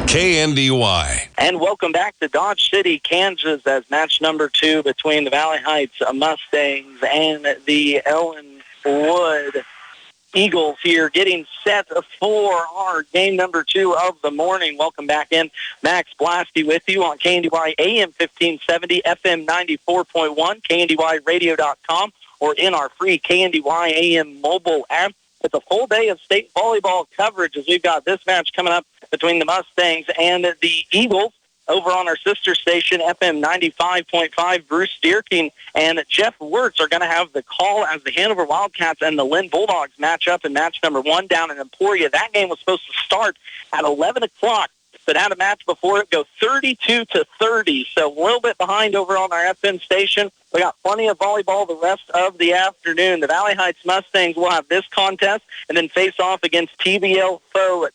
KNDY. And welcome back to Dodge City, Kansas, as match number 2 between the Valley Heights Mustangs and the Ellinwood Eagles here, getting set for our game number 2 of the morning. Welcome back in. Max Blasky with you on KNDY AM 1570, FM 94.1, KNDYradio.com, or in our free KNDY AM mobile app. It's a full day of state volleyball coverage as we've got this match coming up between the Mustangs and the Eagles. Over on our sister station, FM 95.5, Bruce Dierking and Jeff Wirtz are going to have the call as the Hanover Wildcats and the Lynn Bulldogs match up in match number 1 down in Emporia. That game was supposed to start at 11 o'clock, but had a match before it go 32-30, so a little bit behind over on our FM station. We got plenty of volleyball the rest of the afternoon. The Valley Heights Mustangs will have this contest and then face off against TBL foe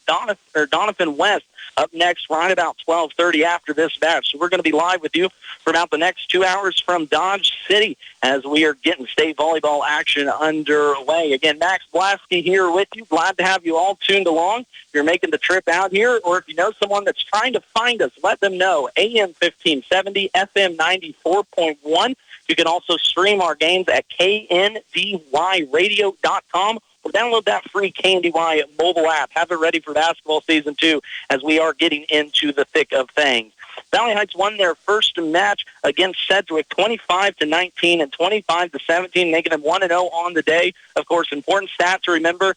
Donovan West up next right about 12:30 after this match. So we're going to be live with you for about the next 2 hours from Dodge City as we are getting state volleyball action underway. Again, Max Blasky here with you. Glad to have you all tuned along. If you're making the trip out here, or if you know someone that's trying to find us, let them know. AM 1570, FM 94.1. You can also stream our games at KNDYradio.com or download that free KNDY mobile app. Have it ready for basketball season 2 as we are getting into the thick of things. Valley Heights won their first match against Sedgwick 25-19 and 25-17, making them 1-0 on the day. Of course, important stat to remember,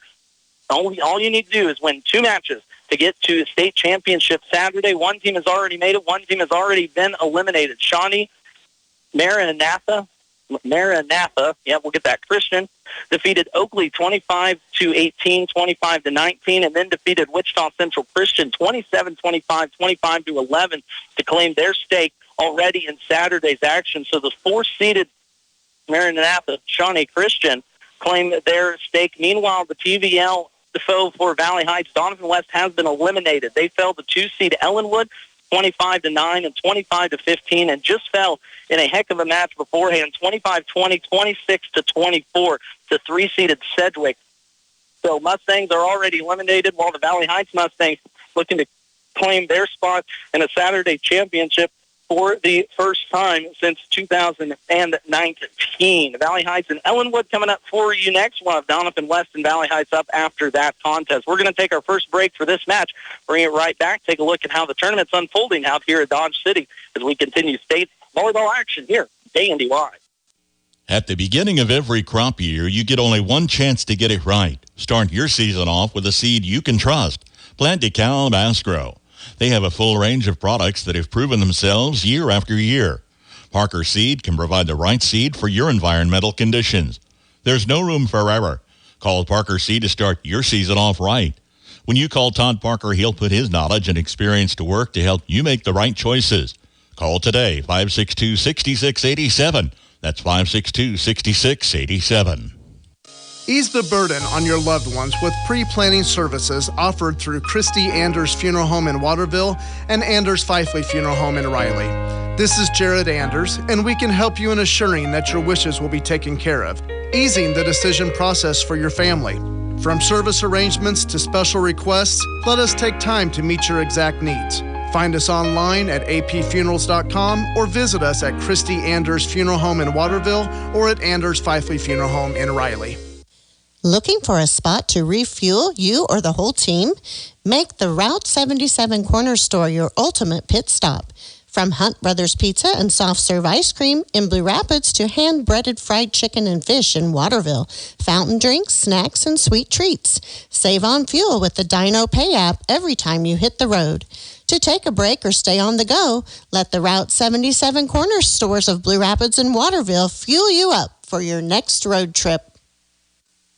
all you need to do is win 2 matches to get to the state championship Saturday. One team has already made it. One team has already been eliminated. Shawnee Maranatha, we'll get that, Christian, defeated Oakley 25-18, 25-19, and then defeated Wichita Central Christian 27-25, 25-11 to claim their stake already in Saturday's action. So the 4-seeded Maranatha, Shawnee Christian, claimed their stake. Meanwhile, the TVL foe for Valley Heights, Donovan West, has been eliminated. They fell to 2-seed Ellinwood 25-9 and 25-15, and just fell in a heck of a match beforehand, 25-20, 26-24 to 3-seeded Sedgwick. So Mustangs are already eliminated, while the Valley Heights Mustangs looking to claim their spot in a Saturday championship for the first time since 2019. Valley Heights and Ellinwood coming up for you next. We'll have Donovan West and Valley Heights up after that contest. We're going to take our first break for this match, bring it right back, take a look at how the tournament's unfolding out here at Dodge City as we continue state volleyball action here at KNDY. At the beginning of every crop year, you get only one chance to get it right. Start your season off with a seed you can trust. Plant DeKalb Asgrow. They have a full range of products that have proven themselves year after year. Parker Seed can provide the right seed for your environmental conditions. There's no room for error. Call Parker Seed to start your season off right. When you call Todd Parker, he'll put his knowledge and experience to work to help you make the right choices. Call today, 562-6687. That's 562-6687. Ease the burden on your loved ones with pre-planning services offered through Christy Anders Funeral Home in Waterville and Anders Fifley Funeral Home in Riley. This is Jared Anders, and we can help you in assuring that your wishes will be taken care of, easing the decision process for your family. From service arrangements to special requests, let us take time to meet your exact needs. Find us online at apfunerals.com or visit us at Christy Anders Funeral Home in Waterville or at Anders Fifley Funeral Home in Riley. Looking for a spot to refuel you or the whole team? Make the Route 77 Corner Store your ultimate pit stop. From Hunt Brothers Pizza and soft serve ice cream in Blue Rapids to hand-breaded fried chicken and fish in Waterville, fountain drinks, snacks, and sweet treats. Save on fuel with the Dino Pay app every time you hit the road. To take a break or stay on the go, let the Route 77 Corner Stores of Blue Rapids and Waterville fuel you up for your next road trip.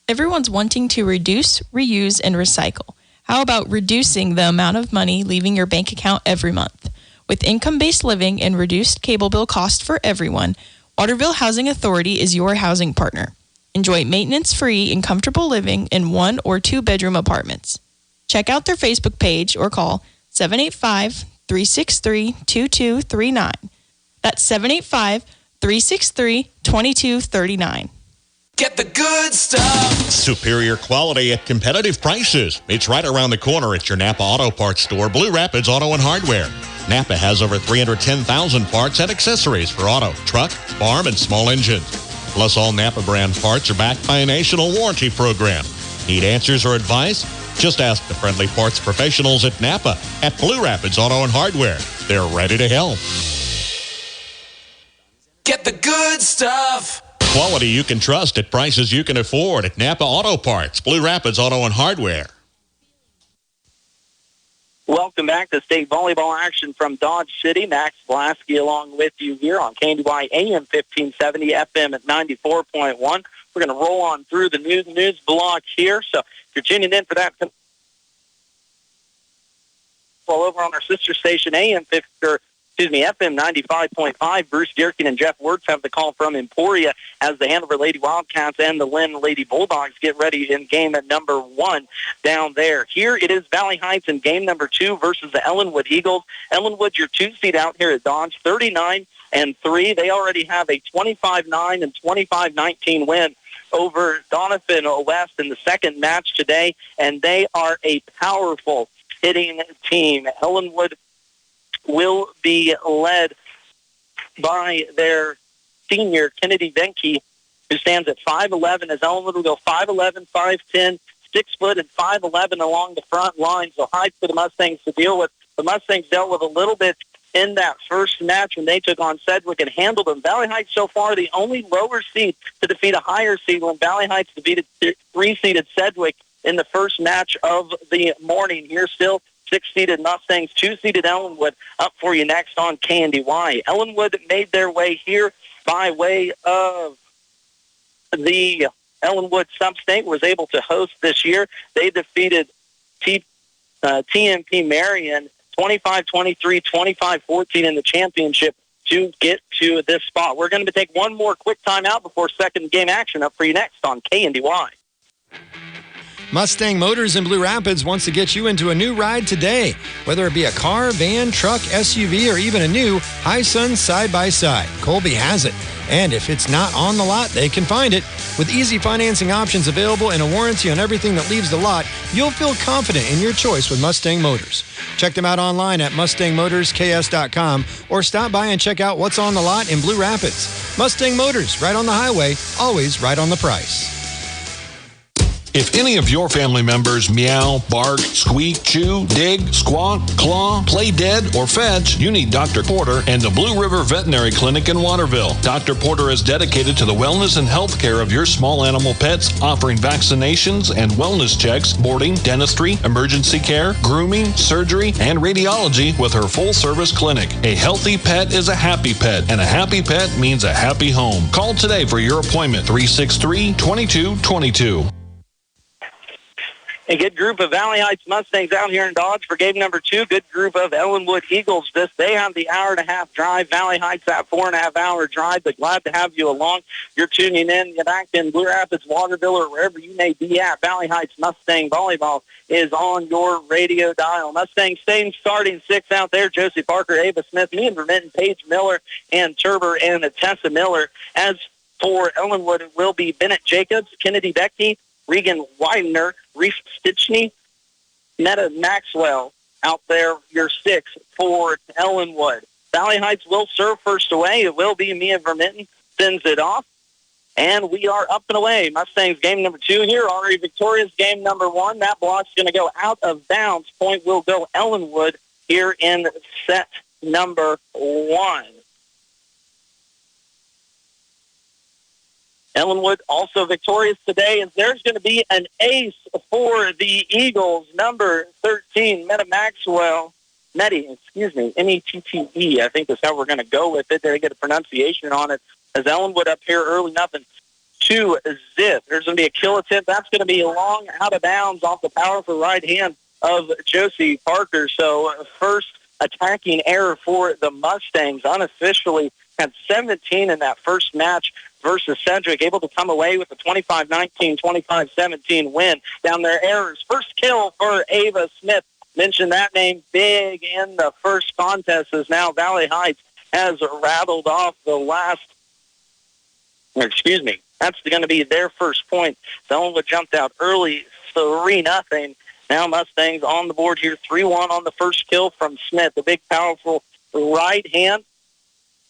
Everyone's wanting to reduce, reuse, and recycle. How about reducing the amount of money leaving your bank account every month? With income-based living and reduced cable bill cost for everyone, Waterville Housing Authority is your housing partner. Enjoy maintenance-free and comfortable living in 1 or 2 bedroom apartments. Check out their Facebook page or call 785-363-2239. That's 785-363-2239. Get the good stuff. Superior quality at competitive prices. It's right around the corner at your Napa Auto Parts store, Blue Rapids Auto and Hardware. Napa has over 310,000 parts and accessories for auto, truck, farm, and small engines. Plus, all Napa brand parts are backed by a national warranty program. Need answers or advice? Just ask the friendly parts professionals at Napa at Blue Rapids Auto and Hardware. They're ready to help. Get the good stuff. Quality you can trust at prices you can afford at Napa Auto Parts, Blue Rapids Auto and Hardware. Welcome back to state volleyball action from Dodge City. Max Blasky along with you here on KNDY AM 1570, FM at 94.1. We're going to roll on through the news block here. So if you're tuning in for that, all over on our sister station, FM 95.5. Bruce Dierkin and Jeff Wirtz have the call from Emporia as the Hanover Lady Wildcats and the Lynn Lady Bulldogs get ready in game at number 1 down there. Here it is Valley Heights in game number 2 versus the Ellinwood Eagles. Ellinwood, your 2 seed out here at Dodge, 39-3. They already have a 25-9 and 25-19 win over Donovan West in the second match today, and they are a powerful hitting team. Ellinwood will be led by their senior, Kennedy Venke, who stands at 5'11", as Ellinwood will go 5'11", 5'10", 6 foot, and 5'11" along the front line. So high for the Mustangs to deal with. The Mustangs dealt with a little bit in that first match when they took on Sedgwick and handled them. Valley Heights so far the only lower seed to defeat a higher seed when Valley Heights defeated 3-seeded Sedgwick in the first match of the morning. Here still 6-seeded Mustangs, 2-seeded Ellinwood up for you next on KNDY. Ellinwood made their way here by way of the Ellinwood Sub-State, was able to host this year. They defeated TMP Marion 25-23, 25-14 in the championship to get to this spot. We're going to take one more quick timeout before second game action up for you next on KNDY. Mustang Motors in Blue Rapids wants to get you into a new ride today. Whether it be a car, van, truck, SUV, or even a new Hi-Sun side-by-side, Colby has it. And if it's not on the lot, they can find it. With easy financing options available and a warranty on everything that leaves the lot, you'll feel confident in your choice with Mustang Motors. Check them out online at MustangMotorsKS.com or stop by and check out what's on the lot in Blue Rapids. Mustang Motors, right on the highway, always right on the price. If any of your family members meow, bark, squeak, chew, dig, squawk, claw, play dead, or fetch, you need Dr. Porter and the Blue River Veterinary Clinic in Waterville. Dr. Porter is dedicated to the wellness and health care of your small animal pets, offering vaccinations and wellness checks, boarding, dentistry, emergency care, grooming, surgery, and radiology with her full-service clinic. A healthy pet is a happy pet, and a happy pet means a happy home. Call today for your appointment, 363-2222. A good group of Valley Heights Mustangs out here in Dodge for game number 2. Good group of Ellinwood Eagles. They have the hour-and-a-half drive. Valley Heights that 4.5-hour drive. But glad to have you along. You're tuning in. You're back in Blue Rapids, Waterville, or wherever you may be at. Valley Heights Mustang Volleyball is on your radio dial. Mustang staying starting 6 out there. Josie Parker, Ava Smith, me and Vermitten, Paige Miller, and Turber, and Tessa Miller. As for Ellinwood, it will be Bennett Jacobs, Kennedy Becky, Regan Widener, Reese Stitchney, Netta Maxwell out there, your 6 for Ellinwood. Valley Heights will serve first away. It will be Mia Vermitten, sends it off. And we are up and away. Mustangs game number 2 here, already victorious game number 1. That block's going to go out of bounds. Point will go Ellinwood here in set number 1. Ellinwood also victorious today, and there's going to be an ace for the Eagles, number 13, M-E-T-T-E, I think is how we're going to go with it. They get a pronunciation on it, as Ellinwood up here early, 0-0. There's going to be a kill attempt. That's going to be long out of bounds off the powerful right hand of Josie Parker. So first attacking error for the Mustangs, unofficially had 17 in that first match versus Sedgwick, able to come away with a 25-19, 25-17 win. Down their errors. First kill for Ava Smith. Mentioned that name big in the first contest, as now Valley Heights has rattled off the That's going to be their first point. Ellinwood jumped out early, 3-0. Now Mustangs on the board here, 3-1 on the first kill from Smith. The big, powerful right hand,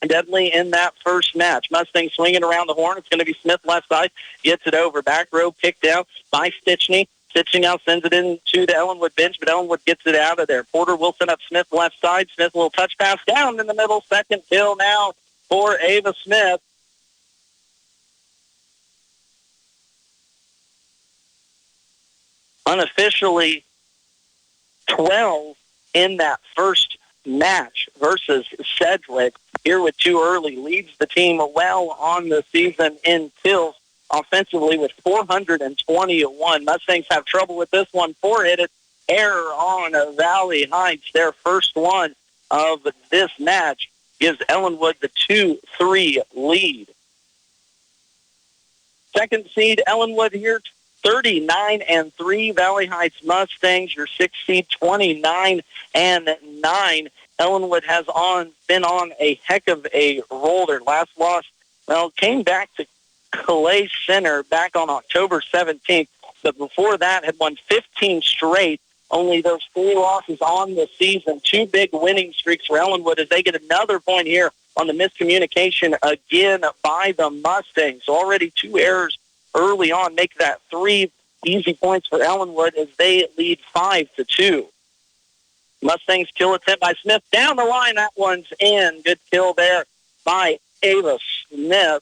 deadly in that first match. Mustang swinging around the horn. It's going to be Smith left side. Gets it over. Back row picked down by Stitchney. Stitchney now sends it into the Ellinwood bench, but Ellinwood gets it out of there. Porter will send up Smith left side. Smith a little touch pass down in the middle. Second kill now for Ava Smith. Unofficially 12 in that first match versus Sedgwick. Here with two early, leads the team well on the season in kills offensively with 421. Mustangs have trouble with this one. 4-hit error on Valley Heights. Their first one of this match gives Ellinwood the 2-3 lead. Second seed, Ellinwood here, 39-3. Valley Heights Mustangs, your 6th seed, 29-9. Ellinwood has been on a heck of a roll. Their last loss, came back to Calais Center back on October 17th. But before that, had won 15 straight. Only those 3 losses on the season. 2 big winning streaks for Ellinwood as they get another point here on the miscommunication again by the Mustangs. So already 2 errors early on make that 3 easy points for Ellinwood as they lead 5-2. Mustangs kill attempt by Smith down the line. That one's in. Good kill there by Ava Smith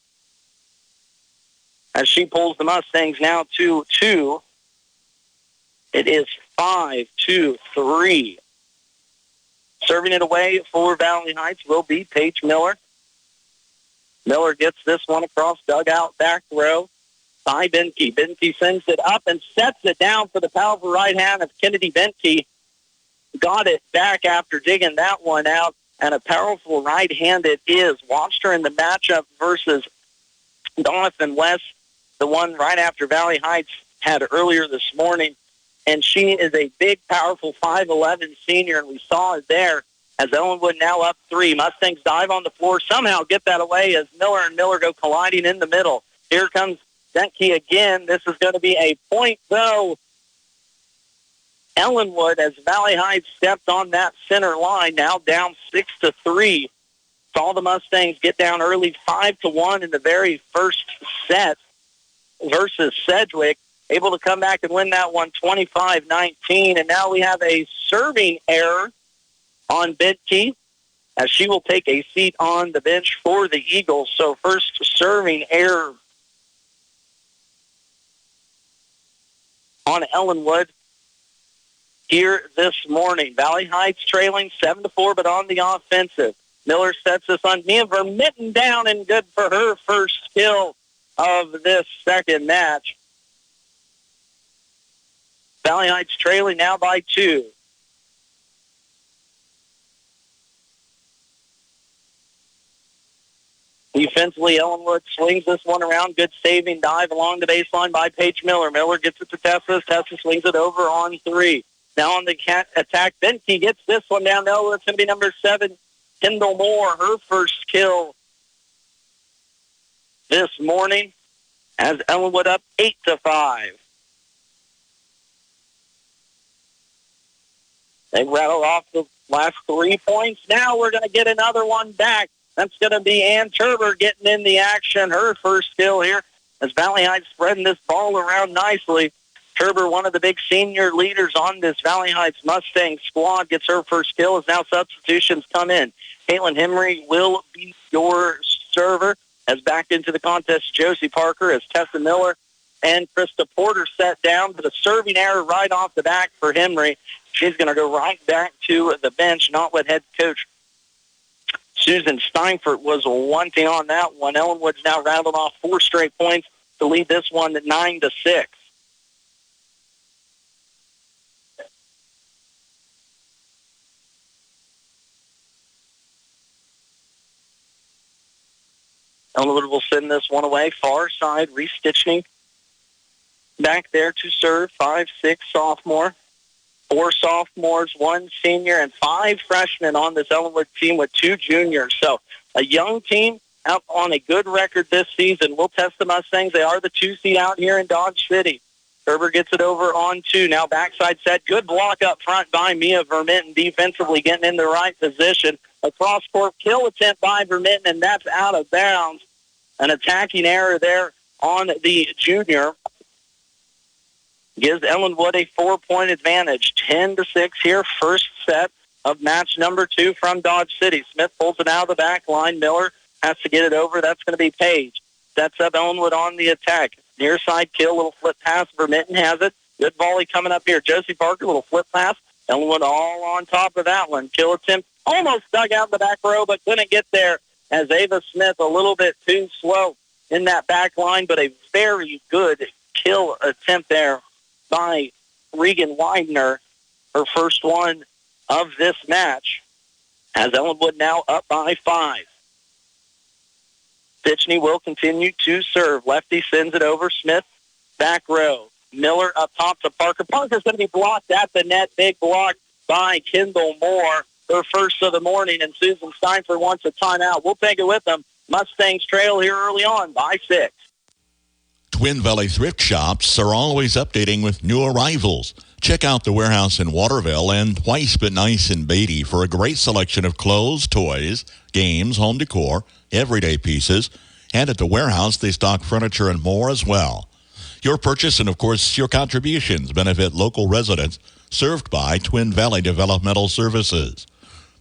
as she pulls the Mustangs now 2-2. It is 5-3. Serving it away for Valley Heights will be Paige Miller. Miller gets this one across dugout back row by Benke. Benke sends it up and sets it down for the powerful right hand of Kennedy Benke. Got it back after digging that one out, and a powerful right hand it is. Watched her in the matchup versus Doniphan West, the one right after Valley Heights had earlier this morning. And she is a big, powerful 5'11 senior, and we saw it there as Ellinwood now up 3. Mustangs dive on the floor, somehow get that away as Miller and Miller go colliding in the middle. Here comes Benke again. This is going to be a point, though. Ellinwood, as Valley Heights stepped on that center line, now down 6-3. Saw the Mustangs get down early 5-1 in the very first set versus Sedgwick. Able to come back and win that one 25-19. And now we have a serving error on Benke as she will take a seat on the bench for the Eagles. So first serving error on Ellinwood here this morning. Valley Heights trailing 7-4, but on the offensive. Miller sets this on Mia Vermitten down, and good for her first kill of this second match. Valley Heights trailing now by 2. Defensively, Ellinwood swings this one around. Good saving dive along the baseline by Paige Miller. Miller gets it to Tessa. Tessa swings it over on 3. Now on the attack, Benke gets this one down. Now it's going to be number 7, Kendall Moore, her first kill this morning as Ellinwood up 8-5. They rattled off the last 3 points. Now we're going to get another one back. That's going to be Ann Turber getting in the action. Her first kill here as Valley Heights spreading this ball around nicely. Turber, one of the big senior leaders on this Valley Heights Mustang squad, gets her first kill as now substitutions come in. Caitlin Henry will be your server as back into the contest Josie Parker as Tessa Miller and Krista Porter set down, but a serving error right off the back for Henry. She's going to go right back to the bench, not what head coach Susan Steinfurt was wanting on that one. Ellinwood's now rattled off 4 straight points to lead this one at 9-6. Ellinwood will send this one away. Far side, Reese Stitchning back there to serve. 5'6" sophomore. 4 sophomores, 1 senior, and 5 freshmen on this Ellinwood team with 2 juniors. So a young team out on a good record this season. We'll test the Mustangs. They are the 2 seed out here in Dodge City. Kerber gets it over on 2. Now backside set. Good block up front by Mia Vermitten, defensively getting in the right position. A cross-court kill attempt by Vermitten, and that's out of bounds. An attacking error there on the junior. Gives Ellinwood a 4-point advantage. 10-6 here, first set of match number 2 from Dodge City. Smith pulls it out of the back line. Miller has to get it over. That's going to be Page. Sets up Ellinwood on the attack. Near side kill, little flip pass. Vermitten has it. Good volley coming up here. Josie Parker, little flip pass. Ellinwood all on top of that one. Kill attempt almost dug out in the back row, but couldn't get there as Ava Smith a little bit too slow in that back line, but a very good kill attempt there by Regan Widener, her first one of this match, as Ellinwood now up by 5. Stitchney will continue to serve. Lefty sends it over. Smith, back row. Miller up top to Parker. Parker's going to be blocked at the net. Big block by Kendall Moore. Her first of the morning, and Susan Steinford wants a timeout. We'll take it with them. Mustangs trail here early on by 6. Twin Valley Thrift Shops are always updating with new arrivals. Check out the warehouse in Waterville and Twice But Nice in Beatty for a great selection of clothes, toys, games, home decor, everyday pieces, and at the warehouse they stock furniture and more as well. Your purchase and, of course, your contributions benefit local residents served by Twin Valley Developmental Services.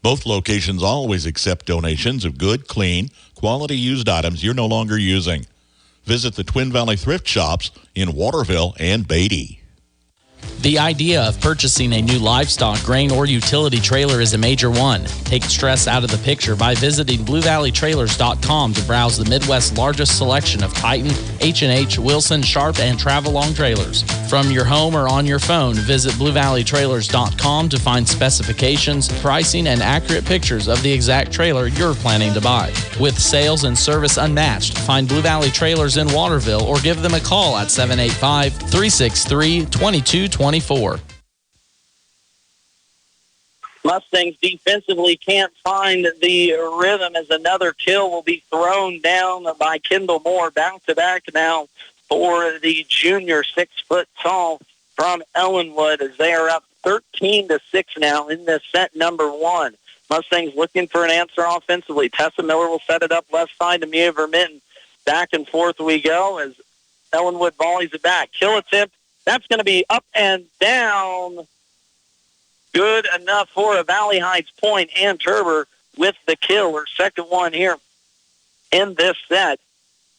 Both locations always accept donations of good, clean, quality used items you're no longer using. Visit the Twin Valley Thrift Shops in Waterville and Beatty. The idea of purchasing a new livestock, grain, or utility trailer is a major one. Take stress out of the picture by visiting BlueValleyTrailers.com to browse the Midwest's largest selection of Titan, H&H, Wilson, Sharp, and Travelong trailers. From your home or on your phone, visit BlueValleyTrailers.com to find specifications, pricing, and accurate pictures of the exact trailer you're planning to buy. With sales and service unmatched, find Blue Valley Trailers in Waterville or give them a call at 785-363-2224. Mustangs defensively can't find the rhythm as another kill will be thrown down by Kendall Moore. Back-to-back now for the junior 6-foot-tall from Ellinwood as they are up 13-6 now in this set number 1. Mustangs looking for an answer offensively. Tessa Miller will set it up left side to Mia Vermitten. Back and forth we go as Ellinwood volleys it back. Kill attempt. That's going to be up and down. Good enough for a Valley Heights point. Ann Turber with the kill, her second one here in this set.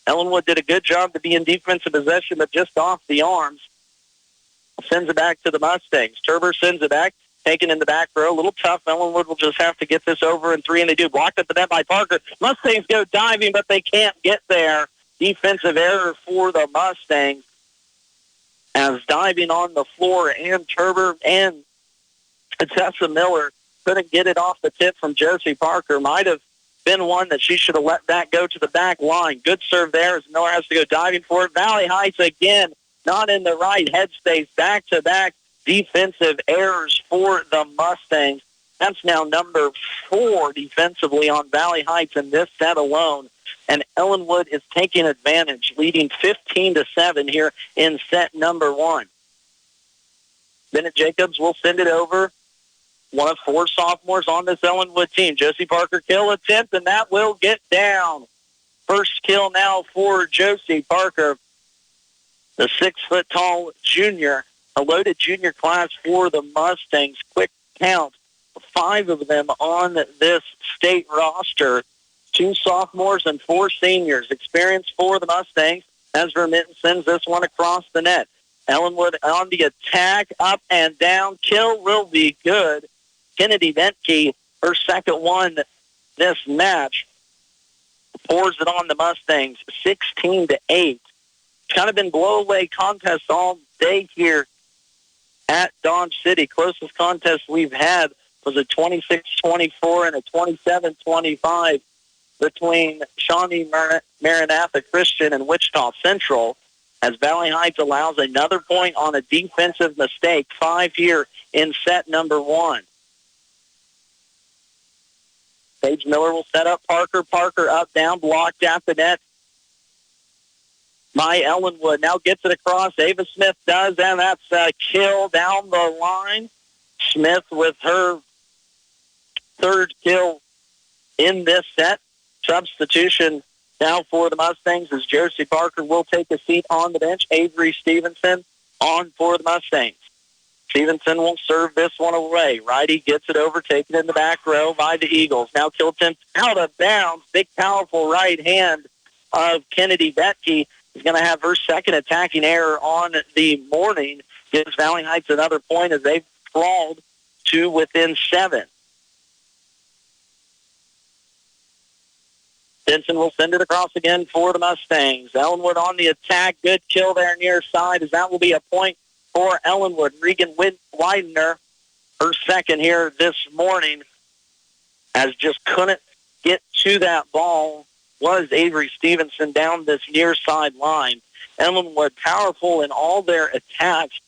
Ellinwood did a good job to be in defensive possession, but just off the arms. Sends it back to the Mustangs. Turber sends it back, taken in the back row. A little tough. Ellinwood will just have to get this over in 3, and they do. Blocked at the net by Parker. Mustangs go diving, but they can't get there. Defensive error for the Mustangs. As diving on the floor, Ann Turber and Tessa Miller couldn't get it off the tip from Josie Parker. Might have been one that she should have let that go to the back line. Good serve there as Miller has to go diving for it. Valley Heights again, not in the right headspace. Back-to-back defensive errors for the Mustangs. That's now number 4 defensively on Valley Heights in this set alone. And Ellinwood is taking advantage, leading 15-7 here in set number 1. Bennett Jacobs will send it over. One of 4 sophomores on this Ellinwood team. Josie Parker kill attempt, and that will get down. First kill now for Josie Parker, the 6-foot-tall junior, a loaded junior class for the Mustangs. Quick count, 5 of them on this state roster. 2 sophomores and 4 seniors. Experience for the Mustangs as Vermitten sends this one across the net. Ellinwood on the attack, up and down. Kill will be good. Kennedy Ventke, her second one this match, pours it on the Mustangs, 16-8. It's kind of been blow-away contests all day here at Dodge City. Closest contest we've had was a 26-24 and a 27-25 between Shawnee Maranatha Christian and Wichita Central, as Valley Heights allows another point on a defensive mistake. 5 here in set number 1. Paige Miller will set up Parker. Parker up, down, blocked at the net by Ellinwood. Now gets it across. Ava Smith does, and that's a kill down the line. Smith with her third kill in this set. Substitution now for the Mustangs as Josie Parker will take a seat on the bench. Avery Stevenson on for the Mustangs. Stevenson will serve this one away. Righty gets it over, taken in the back row by the Eagles. Now Kilton out of bounds. Big, powerful right hand of Kennedy Betke is going to have her second attacking error on the morning. Gives Valley Heights another point as they've crawled to within 7. Benson will send it across again for the Mustangs. Ellinwood on the attack. Good kill there near side as that will be a point for Ellinwood. Regan Widener, her second here this morning, as just couldn't get to that ball, was Avery Stevenson down this near side line. Ellinwood powerful in all their attacks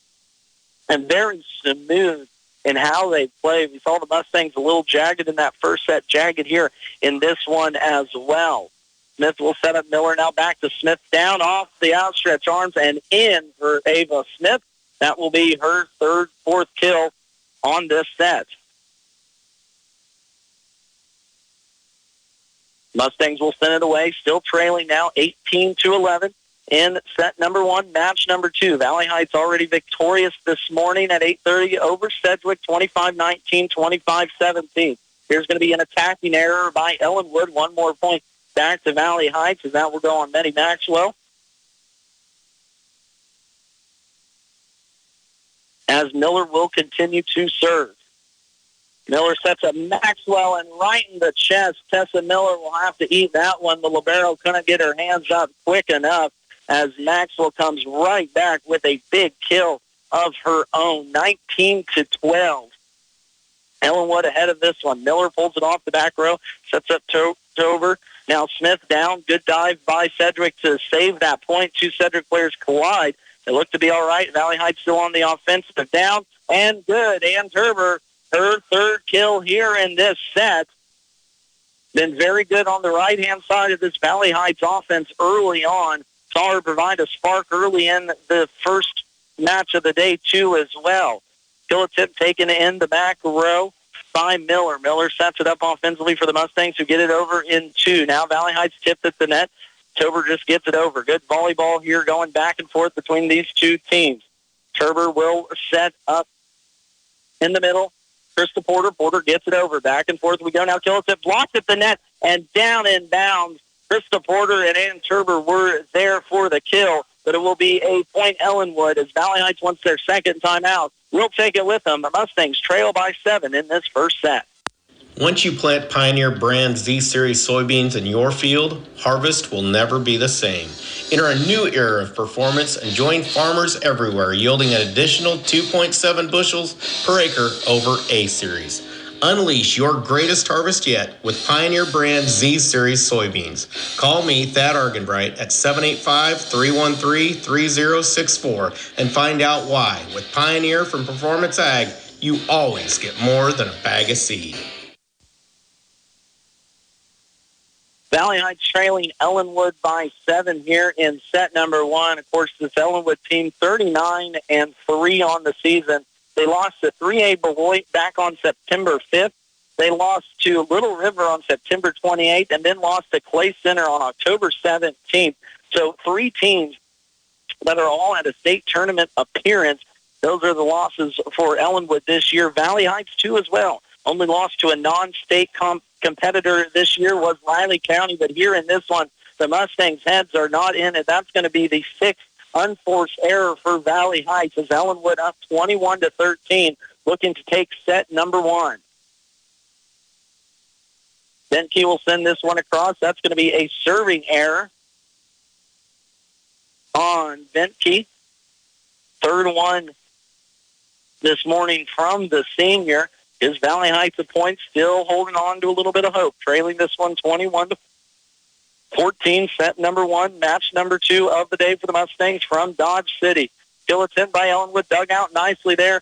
and very smooth in how they play. We saw the Mustangs a little jagged in that first set, jagged here in this one as well. Smith will set up Miller. Now back to Smith, down off the outstretched arms and in for Ava Smith. That will be her fourth kill on this set. Mustangs will send it away, still trailing now 18-11 in set number 1, match number 2. Valley Heights already victorious this morning at 8:30 over Sedgwick, 25-19, 25-17. Here's going to be an attacking error by Ellinwood. One more point back to Valley Heights, as that will go on Betty Maxwell. As Miller will continue to serve. Miller sets up Maxwell, and right in the chest, Tessa Miller will have to eat that one. The libero couldn't get her hands up quick enough as Maxwell comes right back with a big kill of her own, 19-12. Ellinwood ahead of this one. Miller pulls it off the back row, sets up Tover. Now Smith down. Good dive by Sedgwick to save that point. Two Sedgwick players collide. They look to be all right. Valley Heights still on the offensive. Down and good. Ann Turber, her third kill here in this set. Been very good on the right-hand side of this Valley Heights offense early on. Saw her provide a spark early in the first match of the day, too, as well. Kill attempt taken in the back row by Miller. Miller sets it up offensively for the Mustangs, who get it over in 2. Now Valley Heights tipped at the net. Turber just gets it over. Good volleyball here going back and forth between these two teams. Turber will set up in the middle. Krista Porter. Porter gets it over. Back and forth we go now. Killitip blocked at the net and down in bounds. Krista Porter and Ann Turber were there for the kill, but it will be a point Ellinwood as Valley Heights wants their second timeout. We'll take it with them. The Mustangs trail by 7 in this first set. Once you plant Pioneer brand Z-Series soybeans in your field, harvest will never be the same. Enter a new era of performance and join farmers everywhere, yielding an additional 2.7 bushels per acre over A-Series. Unleash your greatest harvest yet with Pioneer brand Z-Series soybeans. Call me, Thad Argenbright, at 785-313-3064 and find out why. With Pioneer from Performance Ag, you always get more than a bag of seed. Valley Heights trailing Ellinwood by 7 here in set number 1. Of course, this Ellinwood team 39-3 on the season. They lost to 3A Beloit back on September 5th. They lost to Little River on September 28th and then lost to Clay Center on October 17th. So 3 teams that are all at a state tournament appearance. Those are the losses for Ellinwood this year. Valley Heights, too, as well. Only lost to a non-state competitor this year was Riley County, but here in this one, the Mustangs' heads are not in it. That's going to be the 6th unforced error for Valley Heights as Ellinwood up 21-13, looking to take set number 1. Benke will send this one across. That's going to be a serving error on Benke. Third one this morning from the senior. Is Valley Heights a point, still holding on to a little bit of hope, trailing this one 21-14, set number 1, match number 2 of the day for the Mustangs from Dodge City. Kill attempt by Ellinwood, dug out nicely there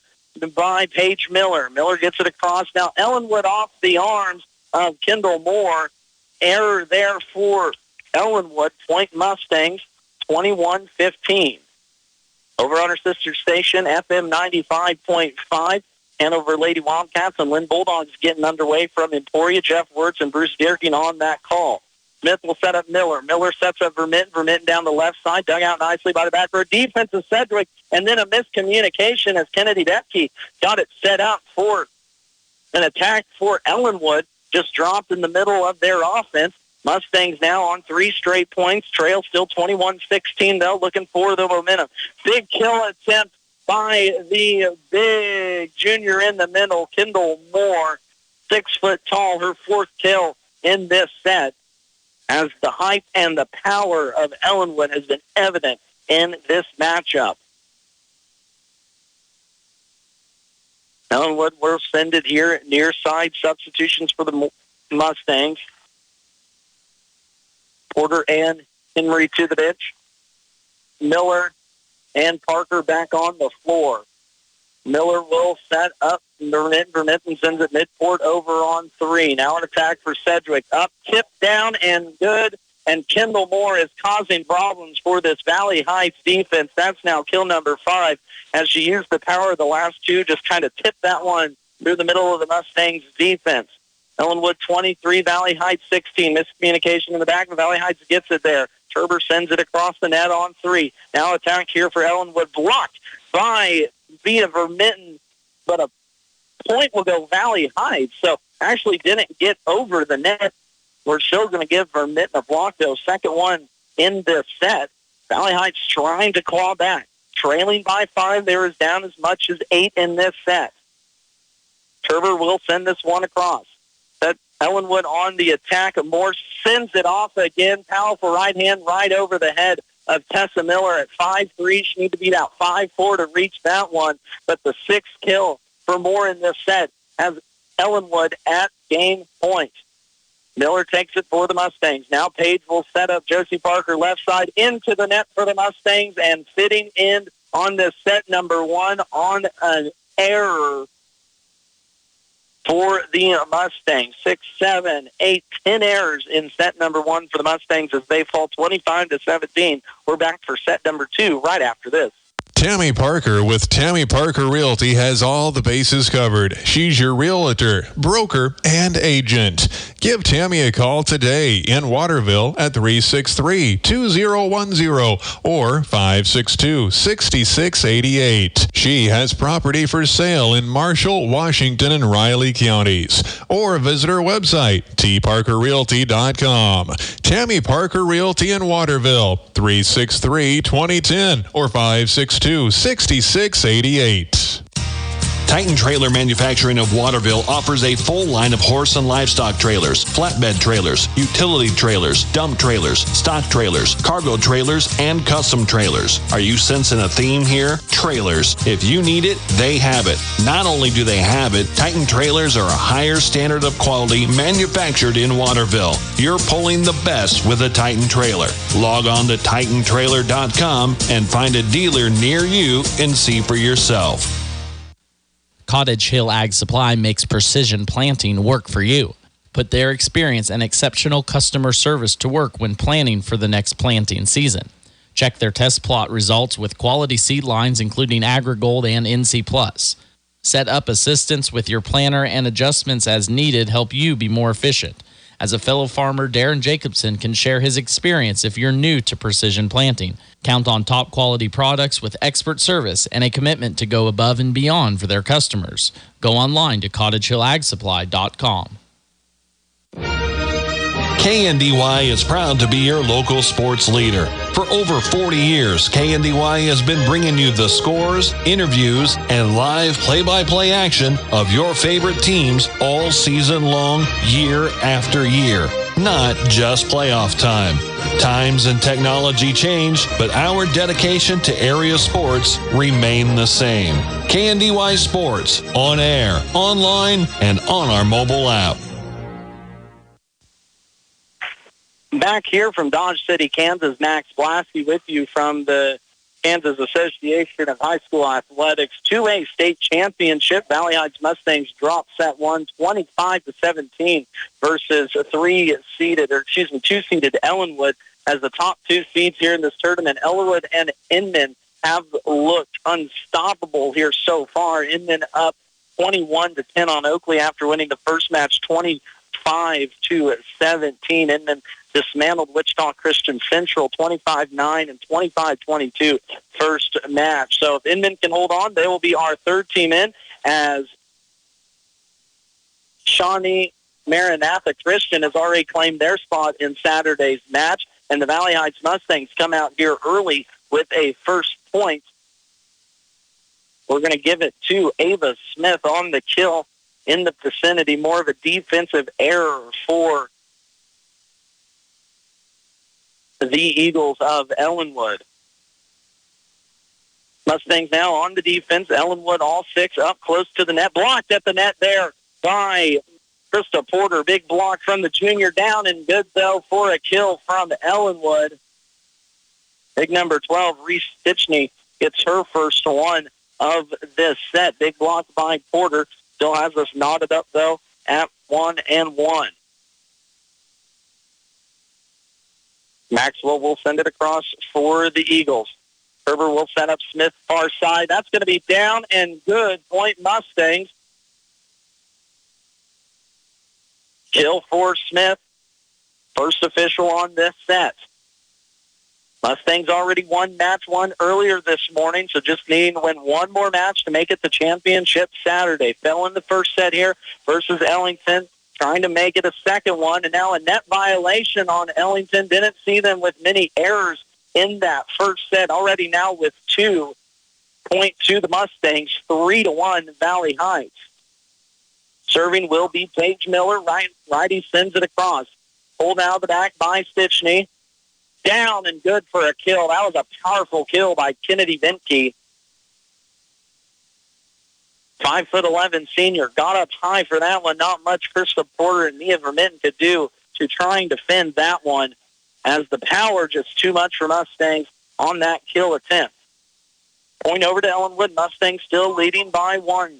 by Paige Miller. Miller gets it across. Now Ellinwood off the arms of Kendall Moore. Error there for Ellinwood. Point Mustangs, 21-15. Over on our sister station, FM 95.5, Hanover Lady Wildcats and Lynn Bulldogs getting underway from Emporia. Jeff Wirtz and Bruce Dierking on that call. Smith will set up Miller. Miller sets up Vermitten. Vermitten down the left side, dug out nicely by the back row. Defense of Sedgwick, and then a miscommunication as Kennedy Depke got it set up for an attack for Ellinwood. Just dropped in the middle of their offense. Mustangs now on 3 straight points. Trail still 21-16, though, looking for the momentum. Big kill attempt by the big junior in the middle, Kendall Moore, 6 foot tall, her 4th kill in this set, as the height and the power of Ellinwood has been evident in this matchup. Ellinwood will send it here, near side substitutions for the Mustangs. Porter and Henry to the bench. Miller and Parker back on the floor. Miller will set up Vermitten. Vermitten sends it midcourt over on 3. Now an attack for Sedgwick. Up, tip, down, and good. And Kendall Moore is causing problems for this Valley Heights defense. That's now kill number 5. As she used the power of the last 2, just kind of tipped that one through the middle of the Mustangs defense. Ellinwood 23, Valley Heights 16. Miscommunication in the back, and Valley Heights gets it there. Turber sends it across the net on 3. Now attack here for Ellinwood, blocked by via Vermitten, but a point will go Valley Heights. So actually didn't get over the net. We're still going to give Vermitten a block, though. Second one in this set. Valley Heights trying to claw back. Trailing by 5, they were down as much as 8 in this set. Turber will send this one across. Ellinwood on the attack. Moore sends it off again. Powerful right hand right over the head of Tessa Miller at 5'3". She needs to beat out 5'4" to reach that one. But the 6th kill for Moore in this set has Ellinwood at game point. Miller takes it for the Mustangs. Now Page will set up Josie Parker left side into the net for the Mustangs, and fitting in on this set number 1 on an error for the Mustangs. 6, 7, 8, 10 errors in set number 1 for the Mustangs as they fall 25-17. We're back for set number 2 right after this. Tammy Parker with Tammy Parker Realty has all the bases covered. She's your realtor, broker, and agent. Give Tammy a call today in Waterville at 363-2010 or 562-6688. She has property for sale in Marshall, Washington, and Riley counties. Or visit her website, tparkerrealty.com. Tammy Parker Realty in Waterville, 363-2010 or 562-6688. Titan Trailer Manufacturing of Waterville offers a full line of horse and livestock trailers, flatbed trailers, utility trailers, dump trailers, stock trailers, cargo trailers, and custom trailers. Are you sensing a theme here? Trailers. If you need it, they have it. Not only do they have it, Titan Trailers are a higher standard of quality manufactured in Waterville. You're pulling the best with a Titan Trailer. Log on to TitanTrailer.com and find a dealer near you and see for yourself. Cottage Hill Ag Supply makes precision planting work for you. Put their experience and exceptional customer service to work when planning for the next planting season. Check their test plot results with quality seed lines including AgriGold and NC+. Set up assistance with your planner and adjustments as needed help you be more efficient. As a fellow farmer, Darren Jacobson can share his experience if you're new to precision planting. Count on top quality products with expert service and a commitment to go above and beyond for their customers. Go online to cottagehillagssupply.com. KNDY is proud to be your local sports leader. For over 40 years, KNDY has been bringing you the scores, interviews, and live play-by-play action of your favorite teams all season long, year after year. Not just playoff time. Times and technology change, but our dedication to area sports remain the same. KNDY Sports, on air, online, and on our mobile app. Back here from Dodge City, Kansas, Max Blasky with you from the Kansas Association of High School Athletics 2A state championship. Valley Heights Mustangs dropped set 1, 25-17 versus 2-seeded Ellinwood as the top 2 seeds here in this tournament. Ellinwood and Inman have looked unstoppable here so far. Inman up 21-10 on Oakley after winning the first match 25-17. Inman dismantled Wichita Christian Central 25-9 and 25-22 first match. So if Inman can hold on, they will be our third team in, as Shawnee Maranatha Christian has already claimed their spot in Saturday's match, and the Valley Heights Mustangs come out here early with a first point. We're going to give it to Ava Smith on the kill in the vicinity. More of a defensive error for the Eagles of Ellinwood. Mustangs now on the defense. Ellinwood all 6 up close to the net. Blocked at the net there by Krista Porter. Big block from the junior. Down and good, though, for a kill from Ellinwood. Big number 12, Reese Stitchney, gets her first one of this set. Big block by Porter. Still has us knotted up, though, at 1-1. Maxwell will send it across for the Eagles. Herbert will set up Smith far side. That's going to be down and good. Point Mustangs. Kill for Smith. First official on this set. Mustangs already won match 1 earlier this morning, so just needing to win one more match to make it the championship Saturday. Fell in the first set here versus Ellington, trying to make it a second one, and now a net violation on Ellington. Didn't see them with many errors in that first set. Already now with 2, point to the Mustangs, 3-1 Valley Heights. Serving will be Paige Miller. Righty sends it across. Pulled out of the back by Stitchney. Down and good for a kill. That was a powerful kill by Kennedy Ventke. 5'11" senior. Got up high for that one. Not much Krista Porter and Nia Vermitten could do to try and defend that one, as the power just too much for Mustangs on that kill attempt. Point over to Ellinwood. Mustangs still leading by 1.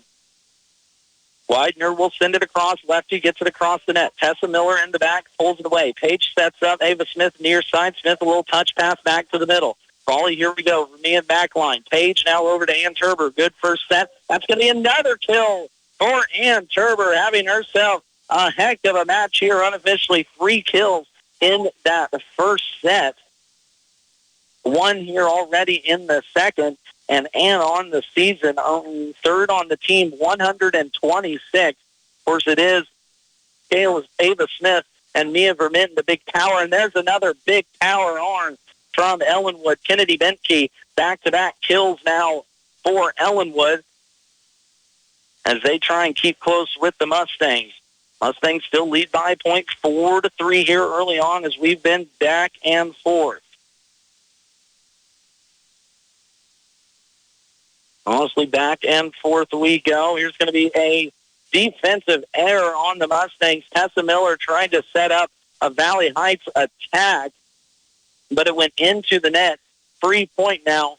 Widener will send it across. Lefty gets it across the net. Tessa Miller in the back, pulls it away. Page sets up. Ava Smith near side. Smith a little touch pass back to the middle. Raleigh, here we go. Vermeer back line. Page now over to Ann Turber. Good first set. That's going to be another kill for Ann Turber, having herself a heck of a match here. Unofficially 3 kills in that first set. 1 here already in the second. And Ann on the season, third on the team, 126. Of course, it is Ava Smith and Mia Vermitten, the big power. And there's another big power arm from Ellinwood. Kennedy Bentke, back-to-back kills now for Ellinwood as they try and keep close with the Mustangs. Mustangs still lead by a point, 4-3 here early on, as we've been back and forth. Honestly, back and forth we go. Here's going to be a defensive error on the Mustangs. Tessa Miller trying to set up a Valley Heights attack, but it went into the net. 3 point now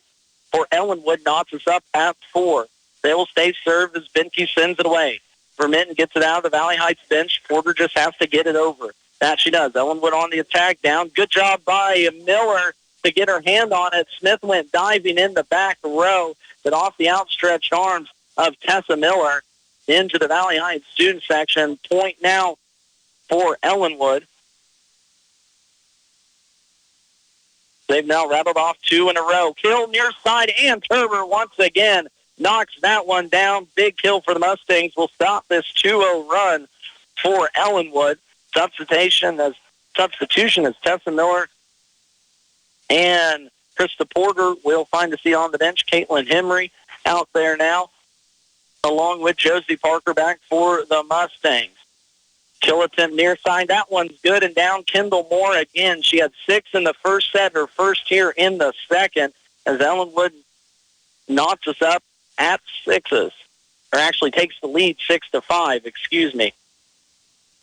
for Ellinwood, knocks us up at 4. They will stay served as Benke sends it away. Vermitten gets it out of the Valley Heights bench. Porter just has to get it over. That she does. Ellinwood on the attack down. Good job by Miller to get her hand on it. Smith went diving in the back row, but off the outstretched arms of Tessa Miller into the Valley Heights student section. Point now for Ellinwood. They've now rattled off 2 in a row. Kill near side, and Turber once again knocks that one down. Big kill for the Mustangs will stop this 2-0 run for Ellinwood. Substitution as Tessa Miller and Krista Porter will find a seat on the bench. Caitlin Henry out there now, along with Josie Parker back for the Mustangs. Kill attempt near side. That one's good, and down Kendall Moore again. She had 6 in the first set, her first here in the second, as Ellinwood knocks us up at 6s. Or actually takes the lead 6-5, excuse me.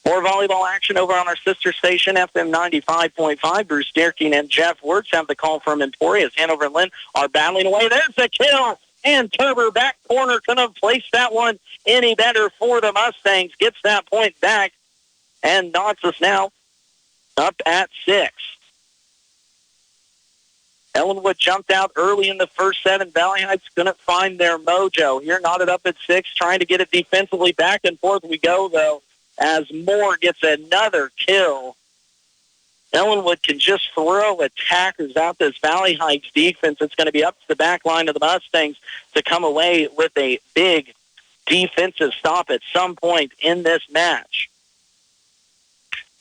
More volleyball action over on our sister station, FM 95.5. Bruce Dierking and Jeff Wirtz have the call from Emporia as Hanover and Lynn are battling away. There's the kill. And Turber back corner couldn't have placed that one any better for the Mustangs. Gets that point back and knocks us now up at 6. Ellinwood jumped out early in the first set, and Valley Heights couldn't find their mojo. Here, knotted up at 6, trying to get it defensively. Back and forth we go, though, as Moore gets another kill. Ellinwood can just throw attackers out this Valley Heights defense. It's going to be up to the back line of the Mustangs to come away with a big defensive stop at some point in this match.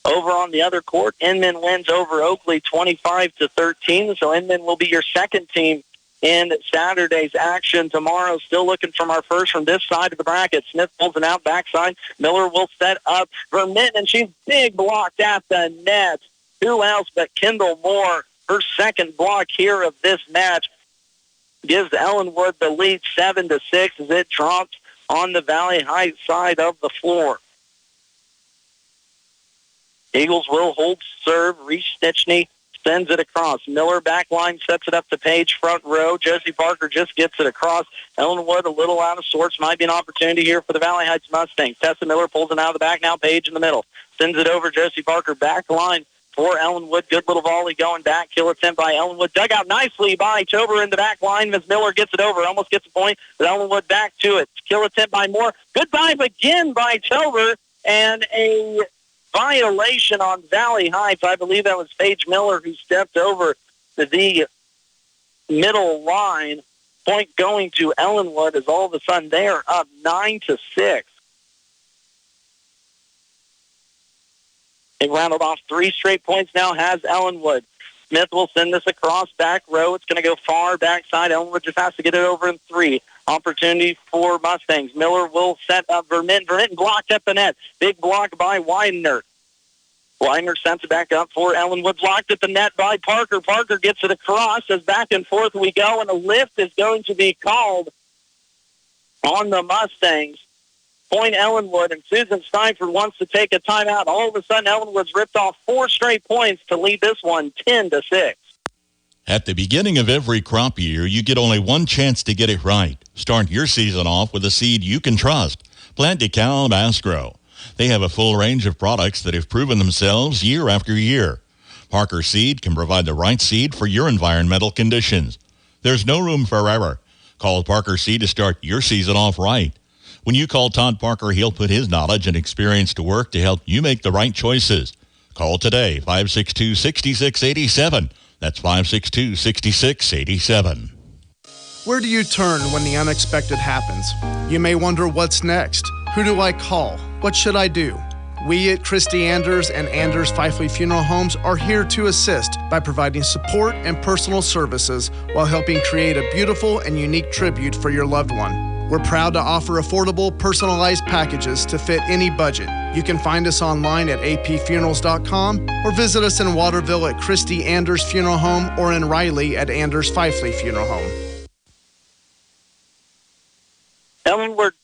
Over on the other court, Inman wins over Oakley 25-13. So Inman will be your second team in Saturday's action tomorrow. Still looking from our first from this side of the bracket. Smith pulls it out backside. Miller will set up for Minton, and she's big blocked at the net. Who else but Kendall Moore? Her second block here of this match gives Ellinwood the lead 7-6 as it drops on the Valley Heights side of the floor. Eagles will hold serve. Reese Stitchney sends it across. Miller back line sets it up to Page front row. Josie Parker just gets it across. Ellinwood a little out of sorts. Might be an opportunity here for the Valley Heights Mustangs. Tessa Miller pulls it out of the back now. Page in the middle. Sends it over. Josie Parker back line for Ellinwood. Good little volley going back. Kill attempt by Ellinwood. Dug out nicely by Tober in the back line. As Miller gets it over. Almost gets a point. But Ellinwood back to it. Kill attempt by Moore. Good dive again by Tober. And a violation on Valley Heights. I believe that was Paige Miller who stepped over the middle line. Point going to Ellinwood as all of a sudden they are up 9-6. They rounded off 3 straight points now has Ellinwood. Smith will send this across back row. It's going to go far backside. Ellinwood just has to get it over in 3. Opportunity for Mustangs. Miller will set up Vermitten. Vermitten blocked at the net. Big block by Widener. Widener sends it back up for Ellinwood. Blocked at the net by Parker. Parker gets it across as back and forth we go, and a lift is going to be called on the Mustangs. Point Ellinwood, and Susan Steinford wants to take a timeout. All of a sudden, Ellinwood's ripped off 4 straight points to lead this one 10-6. At the beginning of every crop year, you get only one chance to get it right. Start your season off with a seed you can trust. Plant DeKalb Asgrow. They have a full range of products that have proven themselves year after year. Parker Seed can provide the right seed for your environmental conditions. There's no room for error. Call Parker Seed to start your season off right. When you call Todd Parker, he'll put his knowledge and experience to work to help you make the right choices. Call today, 562-6687. That's 562-6687. Where do you turn when the unexpected happens? You may wonder what's next. Who do I call? What should I do? We at Christy Anders and Anders Fifely Funeral Homes are here to assist by providing support and personal services while helping create a beautiful and unique tribute for your loved one. We're proud to offer affordable, personalized packages to fit any budget. You can find us online at apfunerals.com or visit us in Waterville at Christy Anders Funeral Home or in Riley at Anders Fifely Funeral Home.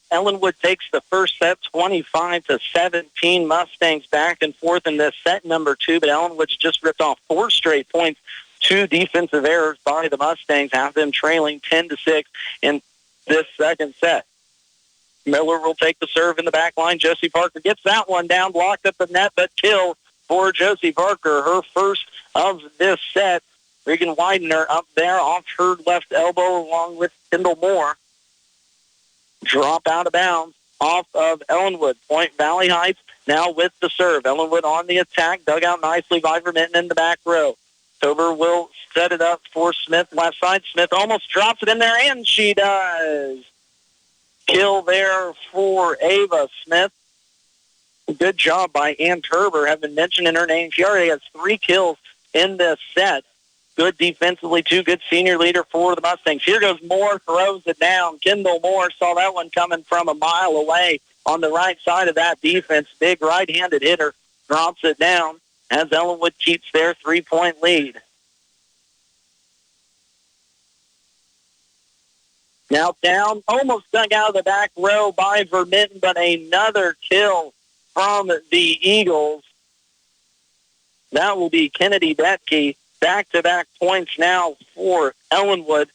Ellinwood takes the first set 25-17. Mustangs back and forth in this set number 2, but Ellinwood's just ripped off 4 straight points. 2 defensive errors by the Mustangs, have them trailing 10-6 in this second set. Miller will take the serve in the back line. Josie Parker gets that one down, blocked at the net, but kill for Josie Parker, her first of this set. Regan Widener up there off her left elbow along with Kendall Moore. Drop out of bounds off of Ellinwood. Point Valley Heights now with the serve. Ellinwood on the attack, dug out nicely by Vermitten in the back row. Tober will set it up for Smith left side. Smith almost drops it in there, and she does. Kill there for Ava Smith. Good job by Ann Turber. Have been mentioned in her name. She already has 3 kills in this set. Good defensively, too. Good senior leader for the Mustangs. Here goes Moore, throws it down. Kendall Moore saw that one coming from a mile away on the right side of that defense. Big right-handed hitter drops it down as Ellinwood keeps their 3-point lead. Now down, almost dug out of the back row by Vermitten, but another kill from the Eagles. That will be Kennedy Betke. Back-to-back points now for Ellinwood.